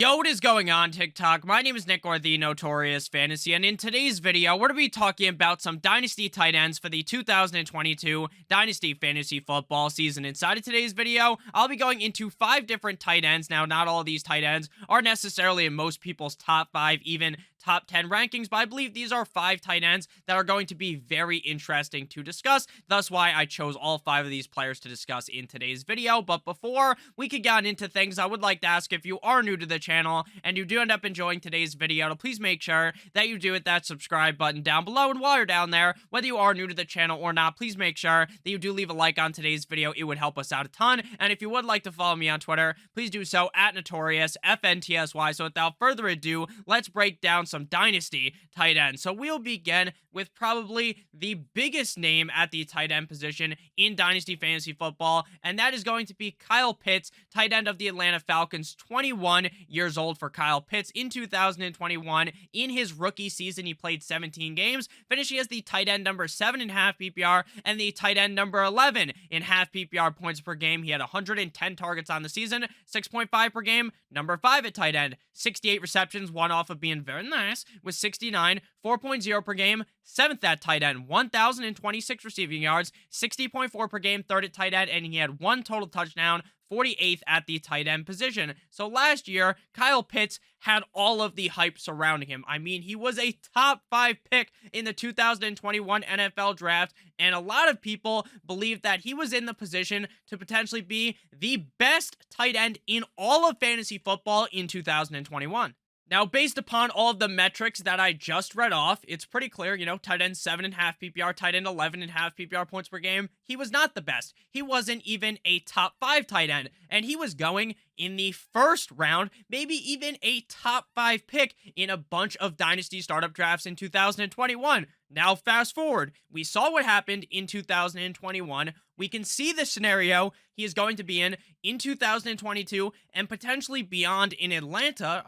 Yo, what is going on, TikTok? My name is Nick, or the Notorious Fantasy, and in today's video, we're going to be talking about some Dynasty tight ends for the 2022 Dynasty Fantasy Football season. Inside of today's video, I'll be going into 5 different tight ends. Now, not all of these tight ends are necessarily in most people's top 5, even top 10 rankings, but I believe these are 5 tight ends that are going to be very interesting to discuss. Thus why I chose all 5 of these players to discuss in today's video. But before we could get into things, I would like to ask, if you are new to the channel and you do end up enjoying today's video, to please make sure that you do hit that subscribe button down below. And while you're down there, whether you are new to the channel or not, please make sure that you do leave a like on today's video. It would help us out a ton. And if you would like to follow me on Twitter, please do so at Notorious FNTSY. So without further ado, let's break down some Dynasty tight ends. So we'll begin with probably the biggest name at the tight end position in Dynasty Fantasy Football, and that is going to be Kyle Pitts, tight end of the Atlanta Falcons. 21 years old for Kyle Pitts in 2021. In his rookie season, he played 17 games, finishing as the tight end number 7 in half PPR and the tight end number 11 in half PPR points per game. He had 110 targets on the season, 6.5 per game, number 5 at tight end, 68 receptions, one off of being very nice, with 69, 4.0 per game, 7th at tight end, 1,026 receiving yards, 60.4 per game, 3rd at tight end, and he had 1 total touchdown, 48th at the tight end position. So last year, Kyle Pitts had all of the hype surrounding him. I mean, he was a top 5 pick in the 2021 NFL draft, and a lot of people believe that he was in the position to potentially be the best tight end in all of fantasy football in 2021. Now, based upon all of the metrics that I just read off, it's pretty clear, tight end 7.5 PPR, tight end 11.5 PPR points per game. He was not the best. He wasn't even a top 5 tight end, and he was going in the first round, maybe even a top 5 pick in a bunch of Dynasty startup drafts in 2021. Now, fast forward, we saw what happened in 2021. We can see the scenario he is going to be in 2022, and potentially beyond in Atlanta,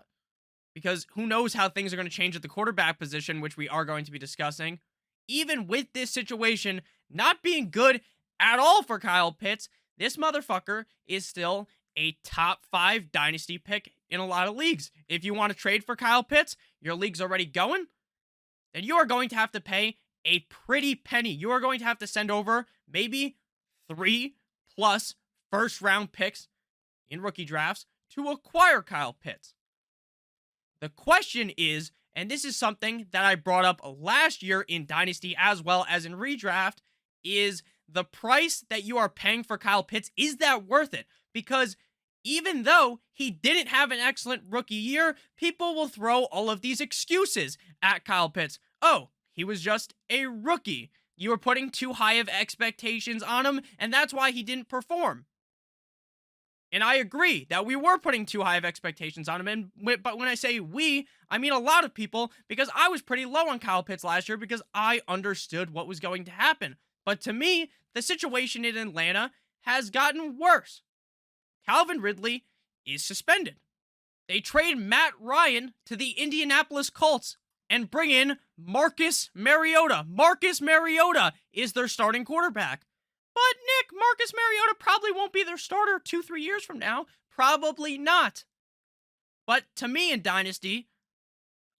because who knows how things are going to change at the quarterback position, which we are going to be discussing. Even with this situation not being good at all for Kyle Pitts, this motherfucker is still a top 5 Dynasty pick in a lot of leagues. If you want to trade for Kyle Pitts, your league's already going, then you are going to have to pay a pretty penny. You are going to have to send over maybe 3+ first-round picks in rookie drafts to acquire Kyle Pitts. The question is, and this is something that I brought up last year in Dynasty as well as in redraft, is the price that you are paying for Kyle Pitts, is that worth it? Because even though he didn't have an excellent rookie year, people will throw all of these excuses at Kyle Pitts. Oh, he was just a rookie. You were putting too high of expectations on him, and that's why he didn't perform. And I agree that we were putting too high of expectations on him. But when I say we, I mean a lot of people, because I was pretty low on Kyle Pitts last year because I understood what was going to happen. But to me, the situation in Atlanta has gotten worse. Calvin Ridley is suspended. They trade Matt Ryan to the Indianapolis Colts and bring in Marcus Mariota. Marcus Mariota is their starting quarterback. But Nick, Marcus Mariota probably won't be their starter 2-3 years from now. Probably not. But to me in Dynasty,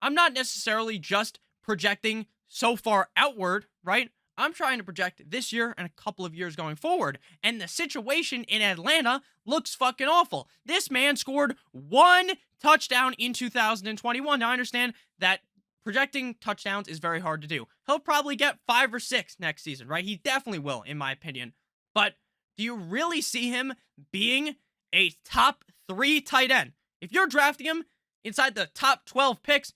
I'm not necessarily just projecting so far outward, right? I'm trying to project this year and a couple of years going forward. And the situation in Atlanta looks fucking awful. This man scored 1 touchdown in 2021. Now, I understand that projecting touchdowns is very hard to do. He'll probably get 5 or 6 next season, right? He definitely will, in my opinion. But do you really see him being a top 3 tight end? If you're drafting him inside the top 12 picks,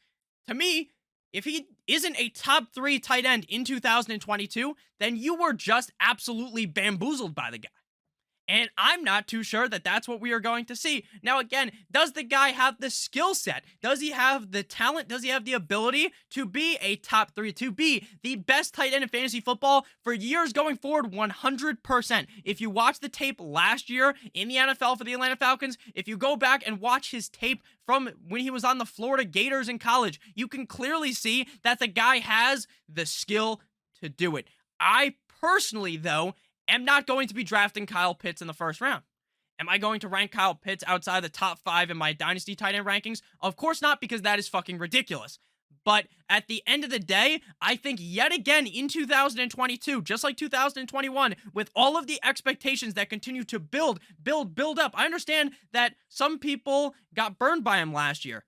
to me, if he isn't a top 3 tight end in 2022, then you were just absolutely bamboozled by the guy. And I'm not too sure that that's what we are going to see. Now, again, does the guy have the skill set? Does he have the talent? Does he have the ability to be a top 3, to be the best tight end in fantasy football for years going forward? 100%. If you watch the tape last year in the NFL for the Atlanta Falcons, if you go back and watch his tape from when he was on the Florida Gators in college, you can clearly see that the guy has the skill to do it. I personally, though, am not going to be drafting Kyle Pitts in the first round. Am I going to rank Kyle Pitts outside the top 5 in my Dynasty tight end rankings? Of course not, because that is fucking ridiculous. But at the end of the day, I think yet again in 2022, just like 2021, with all of the expectations that continue to build up, I understand that some people got burned by him last year.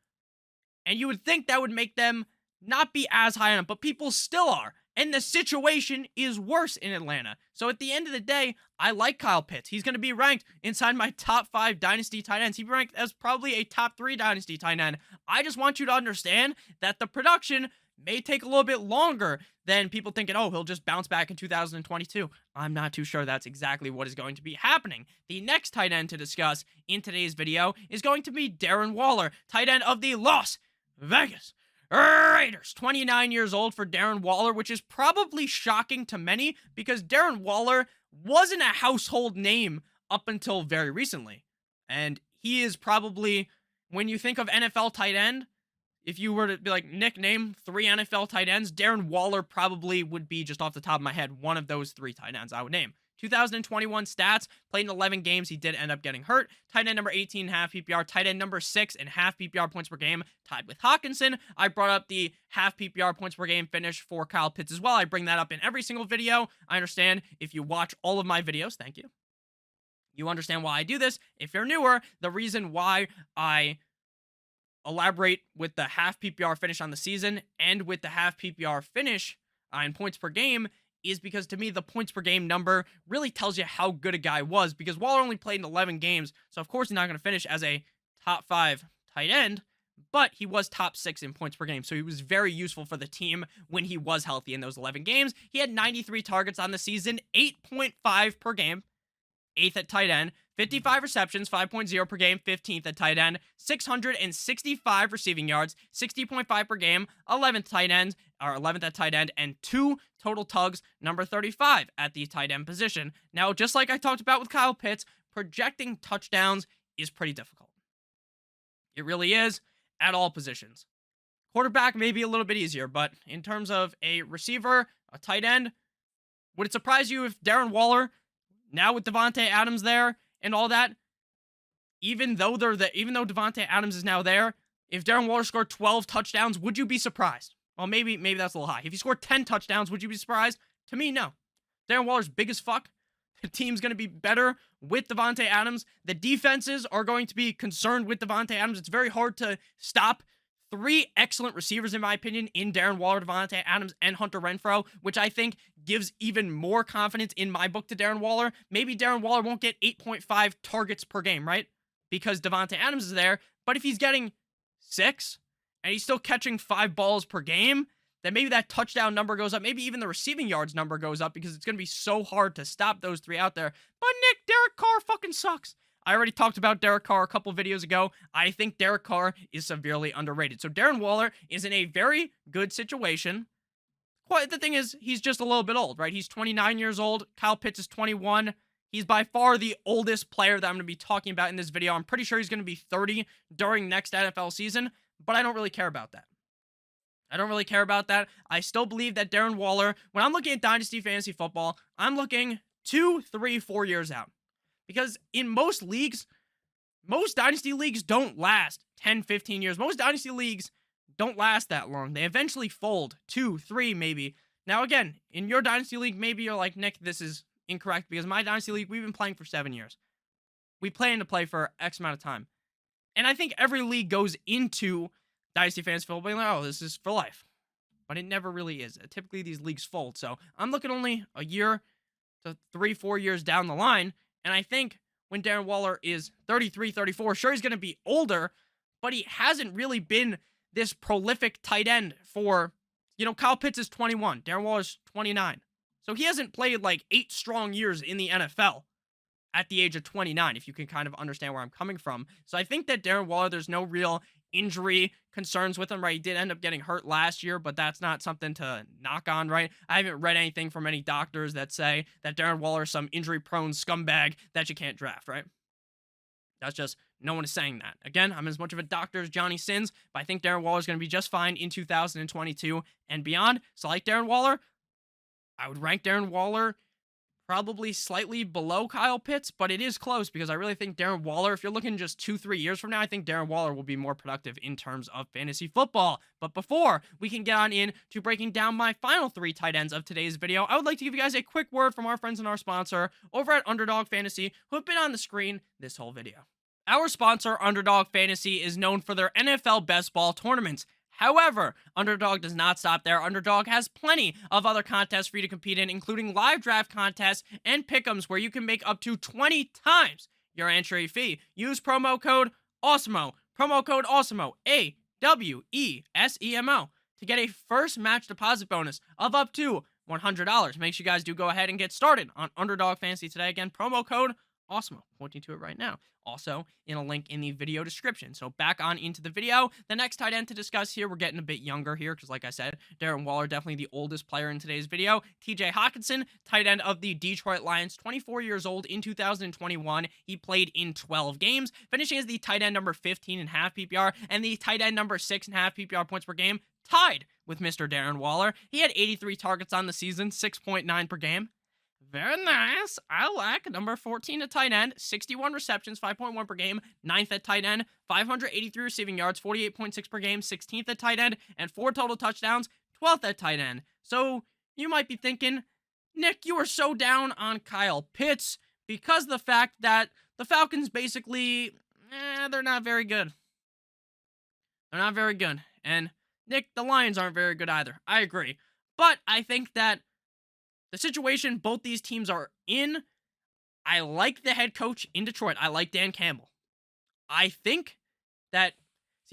And you would think that would make them not be as high on him, but people still are. And the situation is worse in Atlanta. So at the end of the day, I like Kyle Pitts. He's going to be ranked inside my top 5 Dynasty tight ends. He'd be ranked as probably a top 3 Dynasty tight end. I just want you to understand that the production may take a little bit longer than people thinking, oh, he'll just bounce back in 2022. I'm not too sure that's exactly what is going to be happening. The next tight end to discuss in today's video is going to be Darren Waller, tight end of the Las Vegas Raiders. 29 years old for Darren Waller, which is probably shocking to many because Darren Waller wasn't a household name up until very recently. And he is probably, when you think of NFL tight end, if you were to be like, Nick, name 3 NFL tight ends, Darren Waller probably would be, just off the top of my head, one of those 3 tight ends I would name. 2021 stats, played in 11 games. He did end up getting hurt. Tight end number 18 half PPR. Tight end number 6 and half PPR points per game, tied with Hockenson. I brought up the half PPR points per game finish for Kyle Pitts as well. I bring that up in every single video. I understand if you watch all of my videos, thank you. You understand why I do this. If you're newer, the reason why I elaborate with the half PPR finish on the season and with the half PPR finish in points per game is because, to me, the points per game number really tells you how good a guy was, because Waller only played in 11 games, so of course he's not going to finish as a top 5 tight end, but he was top 6 in points per game, so he was very useful for the team when he was healthy in those 11 games. He had 93 targets on the season, 8.5 per game, 8th at tight end, 55 receptions, 5.0 per game, 15th at tight end, 665 receiving yards, 60.5 per game, 11th tight end, or 11th at tight end, and 2 total tugs, number 35 at the tight end position. Now, just like I talked about with Kyle Pitts, projecting touchdowns is pretty difficult. It really is, at all positions. Quarterback may be a little bit easier, but in terms of a receiver, a tight end, would it surprise you if Darren Waller, now with Davante Adams there and all that, even though Davante Adams is now there, if Darren Waller scored 12 touchdowns, would you be surprised? Well, maybe that's a little high. If he scored 10 touchdowns, would you be surprised? To me, no. Darren Waller's big as fuck. The team's going to be better with Davante Adams. The defenses are going to be concerned with Davante Adams. It's very hard to stop 3 excellent receivers, in my opinion, in Darren Waller, Davante Adams, and Hunter Renfrow, which I think gives even more confidence in my book to Darren Waller. Maybe Darren Waller won't get 8.5 targets per game, right? Because Davante Adams is there. But if he's getting 6 and he's still catching 5 balls per game, then maybe that touchdown number goes up. Maybe even the receiving yards number goes up, because it's going to be so hard to stop those 3 out there. But Nick, Derek Carr fucking sucks. I already talked about Derek Carr a couple videos ago. I think Derek Carr is severely underrated. So Darren Waller is in a very good situation. The thing is, he's just a little bit old, right? He's 29 years old. Kyle Pitts is 21. He's by far the oldest player that I'm going to be talking about in this video. I'm pretty sure he's going to be 30 during next NFL season, but I don't really care about that. I still believe that Darren Waller, when I'm looking at Dynasty Fantasy Football, I'm looking 2, 3, 4 years out. Because in most leagues, most Dynasty leagues don't last 10, 15 years. Most Dynasty leagues don't last that long. They eventually fold, 2, 3 maybe. Now again, in your Dynasty league, maybe you're like, Nick, this is incorrect, because my Dynasty league, we've been playing for 7 years. We plan to play for X amount of time. And I think every league goes into Dynasty Fantasy Football being like, oh, this is for life. But it never really is. Typically, these leagues fold. So I'm looking only a year to 3, 4 years down the line. And I think when Darren Waller is 33, 34, sure, he's going to be older, but he hasn't really been this prolific tight end for, Kyle Pitts is 21. Darren Waller's 29. So he hasn't played like 8 strong years in the NFL at the age of 29, if you can kind of understand where I'm coming from. So I think that Darren Waller, there's no real injury concerns with him, right? He did end up getting hurt last year, but that's not something to knock on, right? I haven't read anything from any doctors that say that Darren Waller is some injury-prone scumbag that you can't draft, right? That's just, no one is saying that. Again, I'm as much of a doctor as Johnny Sins, but I think Darren Waller is going to be just fine in 2022 and beyond. So like Darren Waller, I would rank Darren Waller probably slightly below Kyle Pitts, but it is close because I really think Darren Waller, if you're looking just 2-3 years from now, I think Darren Waller will be more productive in terms of fantasy football. But before we can get on in to breaking down my final 3 tight ends of today's video, I would like to give you guys a quick word from our friends and our sponsor over at UnderDog Fantasy, who have been on the screen this whole video. Our sponsor, UnderDog Fantasy, is known for their NFL best ball tournaments. However, UnderDog does not stop there. UnderDog has plenty of other contests for you to compete in, including live draft contests and pick'ems where you can make up to 20 times your entry fee. Use promo code Awesemo, AWESEMO, to get a first match deposit bonus of up to $100. Make sure you guys do go ahead and get started on UnderDog Fantasy today. Again, promo code Awesemo, pointing to it right now. Also, in a link in the video description. So back on into the video. The next tight end to discuss here, we're getting a bit younger here because, like I said, Darren Waller, definitely the oldest player in today's video. TJ Hockenson, tight end of the Detroit Lions, 24 years old in 2021. He played in 12 games, finishing as the tight end number 15.5 PPR and the tight end number 6.5 PPR points per game, tied with Mr. Darren Waller. He had 83 targets on the season, 6.9 per game. Very nice. I like number 14 at tight end, 61 receptions, 5.1 per game, 9th at tight end, 583 receiving yards, 48.6 per game, 16th at tight end, and 4 total touchdowns, 12th at tight end. So you might be thinking, Nick, you are so down on Kyle Pitts because of the fact that the Falcons basically, they're not very good. They're not very good. And Nick, the Lions aren't very good either. I agree. But I think that the situation both these teams are in, I like the head coach in Detroit. I like Dan Campbell. I think that,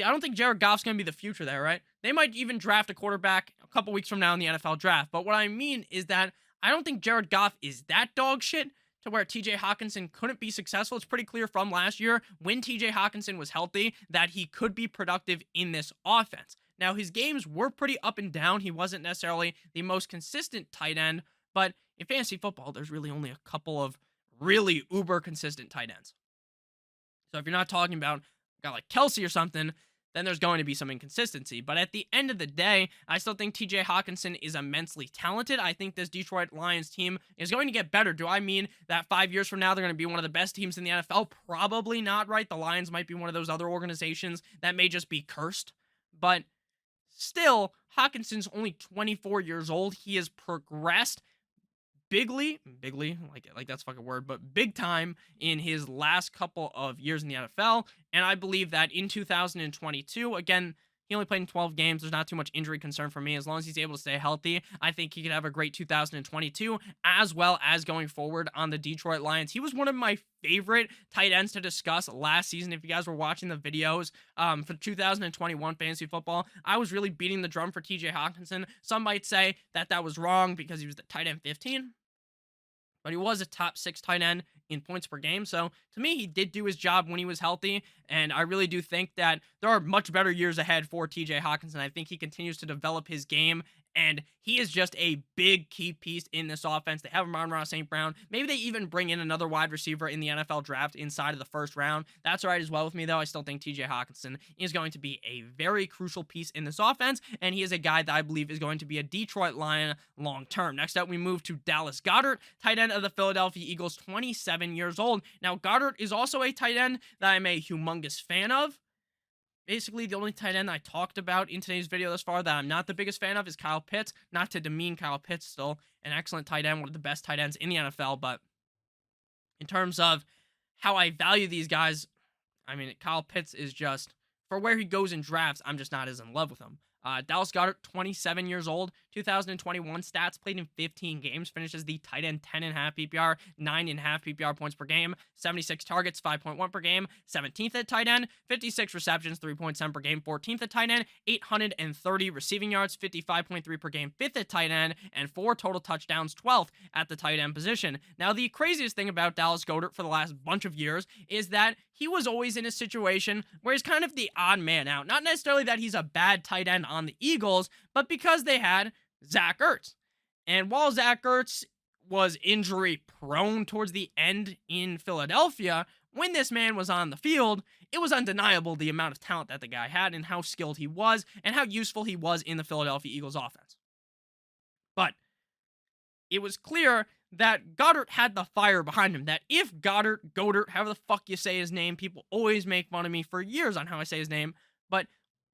I don't think Jared Goff's going to be the future there, right? They might even draft a quarterback a couple weeks from now in the NFL draft. But what I mean is that I don't think Jared Goff is that dog shit to where TJ Hockenson couldn't be successful. It's pretty clear from last year when TJ Hockenson was healthy that he could be productive in this offense. Now, his games were pretty up and down. He wasn't necessarily the most consistent tight end. But in fantasy football, there's really only a couple of really uber consistent tight ends. So if you're not talking about a guy like Kelsey or something, then there's going to be some inconsistency. But at the end of the day, I still think TJ Hockenson is immensely talented. I think this Detroit Lions team is going to get better. Do I mean that 5 years from now, they're going to be one of the best teams in the NFL? Probably not, right? The Lions might be one of those other organizations that may just be cursed. But still, Hawkinson's only 24 years old. He has progressed bigly, like that's a fucking word, but big time in his last couple of years in the NFL. And I believe that in 2022, again, he only played in 12 games. There's not too much injury concern for me. As long as he's able to stay healthy, I think he could have a great 2022, as well as going forward on the Detroit Lions. He was one of my favorite tight ends to discuss last season. If you guys were watching the videos for 2021 fantasy football, I was really beating the drum for TJ Hockenson. Some might say that that was wrong because he was the tight end 15. But he was a top 6 tight end in points per game. So to me, he did do his job when he was healthy. And I really do think that there are much better years ahead for TJ Hockenson. I think he continues to develop his game. And he is just a big key piece in this offense. They have Amon-Ra St. Brown. Maybe they even bring in another wide receiver in the NFL draft inside of the first round. That's all right as well with me, though. I still think TJ Hockenson is going to be a very crucial piece in this offense. And he is a guy that I believe is going to be a Detroit Lion long term. Next up, we move to Dallas Goedert, tight end of the Philadelphia Eagles, 27 years old. Now, Goedert is also a tight end that I'm a humongous fan of. Basically, the only tight end I talked about in today's video thus far that I'm not the biggest fan of is Kyle Pitts. Not to demean Kyle Pitts, still an excellent tight end, one of the best tight ends in the NFL. But in terms of how I value these guys, I mean, Kyle Pitts is just, for where he goes in drafts, I'm just not as in love with him. Dallas Goedert, 27 years old, 2021 stats, played in 15 games, finishes the tight end 10.5 PPR, 9.5 PPR points per game, 76 targets, 5.1 per game, 17th at tight end, 56 receptions, 3.7 per game, 14th at tight end, 830 receiving yards, 55.3 per game, 5th at tight end, and 4 total touchdowns, 12th at the tight end position. Now, the craziest thing about Dallas Goedert for the last bunch of years is that he was always in a situation where he's kind of the odd man out. Not necessarily that he's a bad tight end on the Eagles, but because they had Zach Ertz. And while Zach Ertz was injury prone towards the end in Philadelphia, when this man was on the field, it was undeniable the amount of talent that the guy had and how skilled he was and how useful he was in the Philadelphia Eagles offense. But it was clear that Goedert had the fire behind him. That if Goedert, however the fuck you say his name, people always make fun of me for years on how I say his name. But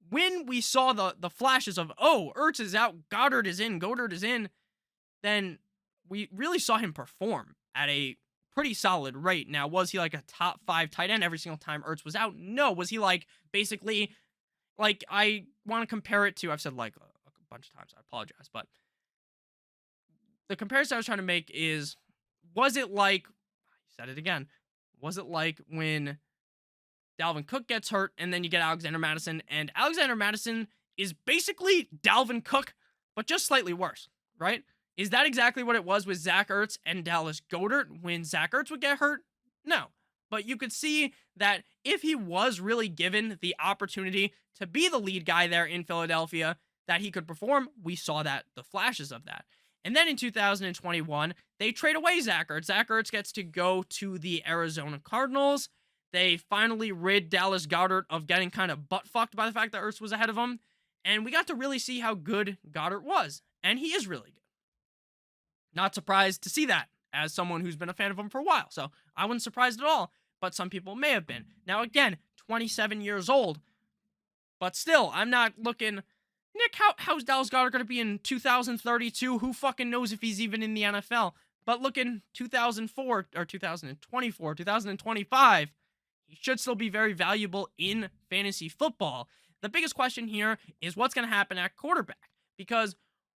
when we saw the flashes of, oh, Ertz is out, Goedert is in, then we really saw him perform at a pretty solid rate. Now, was he like a top 5 tight end every single time Ertz was out? No. Was he like basically, like, I want to compare it to, I've said like a bunch of times, I apologize, but the comparison I was trying to make is, was it like, I said it again, was it like when Dalvin Cook gets hurt and then you get Alexander Mattison, and Alexander Mattison is basically Dalvin Cook, but just slightly worse, right? Is that exactly what it was with Zach Ertz and Dallas Goedert when Zach Ertz would get hurt? No. But you could see that if he was really given the opportunity to be the lead guy there in Philadelphia, that he could perform. We saw that, the flashes of that. And then in 2021, they trade away Zach Ertz. Zach Ertz gets to go to the Arizona Cardinals. They finally rid Dallas Goedert of getting kind of butt-fucked by the fact that Ertz was ahead of him. And we got to really see how good Goedert was. And he is really good. Not surprised to see that as someone who's been a fan of him for a while. So I wasn't surprised at all, but some people may have been. Now, again, 27 years old. But still, I'm not looking, Nick, how's Dallas Goedert going to be in 2032? Who fucking knows if he's even in the NFL? But looking 2004 or 2024, 2025, he should still be very valuable in fantasy football. The biggest question here is what's going to happen at quarterback. Because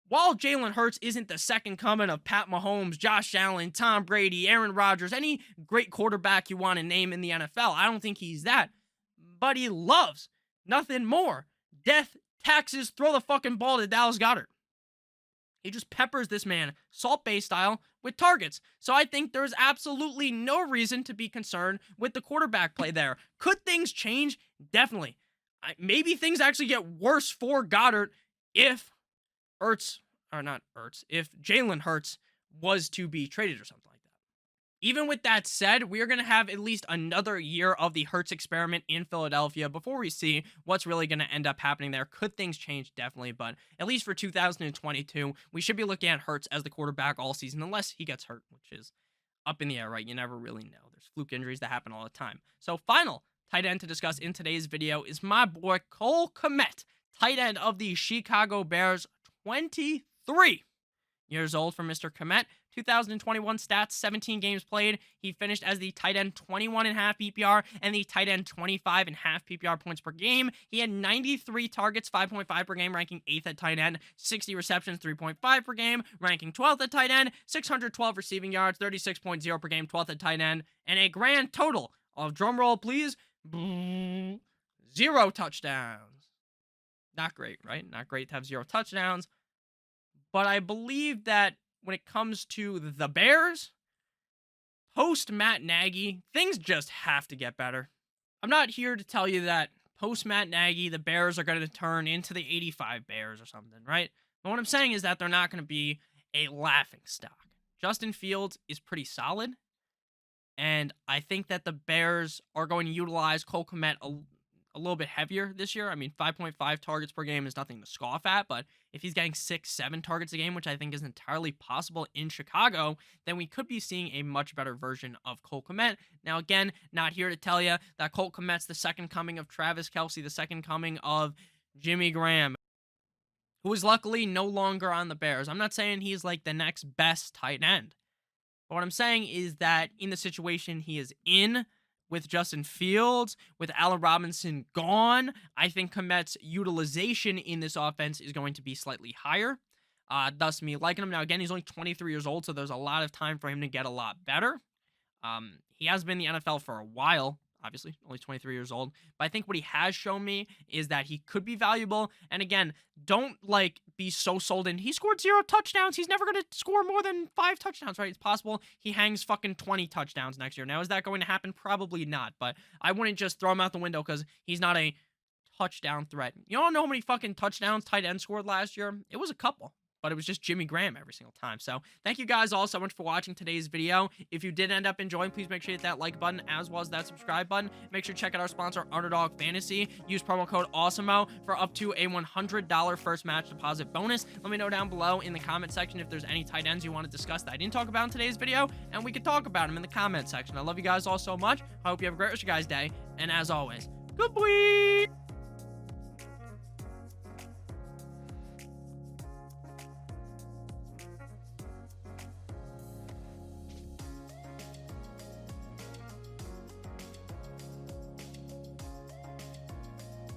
while Jalen Hurts isn't the second coming of Pat Mahomes, Josh Allen, Tom Brady, Aaron Rodgers, any great quarterback you want to name in the NFL, I don't think he's that. But he loves nothing more. Death, taxes, throw the fucking ball to Dallas Goedert. He just peppers this man, Salt Bae style, with targets. So I think there's absolutely no reason to be concerned with the quarterback play there. Could things change? Definitely. Maybe things actually get worse for Goedert if if Jalen Hurts was to be traded or something like that. Even with that said, we are going to have at least another year of the Hurts experiment in Philadelphia before we see what's really going to end up happening there. Could things change? Definitely, but at least for 2022, we should be looking at Hurts as the quarterback all season, unless he gets hurt, which is up in the air, right? You never really know. There's fluke injuries that happen all the time. So final tight end to discuss in today's video is my boy Cole Kmet, tight end of the Chicago Bears, 23 years old for Mr. Kmet. 2021 stats, 17 games played. He finished as the tight end 21.5 PPR and the tight end 25.5 PPR points per game. He had 93 targets, 5.5 per game, ranking 8th at tight end, 60 receptions, 3.5 per game, ranking 12th at tight end, 612 receiving yards, 36.0 per game, 12th at tight end, and a grand total of, drumroll please, 0 touchdowns. Not great, right? Not great to have 0 touchdowns. But I believe that when it comes to the Bears, post Matt Nagy, things just have to get better. I'm not here to tell you that post Matt Nagy, the Bears are going to turn into the 85 Bears or something, right? But what I'm saying is that they're not going to be a laughing stock. Justin Fields is pretty solid, and I think that the Bears are going to utilize Cole Kmet a little bit heavier this year. I mean, 5.5 targets per game is nothing to scoff at, but if he's getting 6-7 targets a game, which I think is entirely possible in Chicago, then we could be seeing a much better version of Cole Kmet. Now, again, not here to tell you that Cole Kmet's the second coming of Travis Kelce, the second coming of Jimmy Graham, who is luckily no longer on the Bears. I'm not saying he's like the next best tight end. But what I'm saying is that in the situation he is in, with Justin Fields, with Allen Robinson gone, I think Kmet's utilization in this offense is going to be slightly higher. Thus, me liking him. Now, again, he's only 23 years old, so there's a lot of time for him to get a lot better. He has been in the NFL for a while, obviously, only 23 years old. But I think what he has shown me is that he could be valuable. And again, don't be so sold in. He scored 0 touchdowns. He's never going to score more than 5 touchdowns, right? It's possible he hangs fucking 20 touchdowns next year. Now, is that going to happen? Probably not. But I wouldn't just throw him out the window because he's not a touchdown threat. You don't know how many fucking touchdowns tight end scored last year? It was a couple. but it was just Jimmy Graham every single time. So thank you guys all so much for watching today's video. If you did end up enjoying, please make sure you hit that like button as well as that subscribe button. Make sure to check out our sponsor, UnderDog Fantasy. Use promo code Awesemo for up to a $100 first match deposit bonus. Let me know down below in the comment section if there's any tight ends you want to discuss that I didn't talk about in today's video, and we could talk about them in the comment section. I love you guys all so much. I hope you have a great rest of your guys' day, and as always, good boy.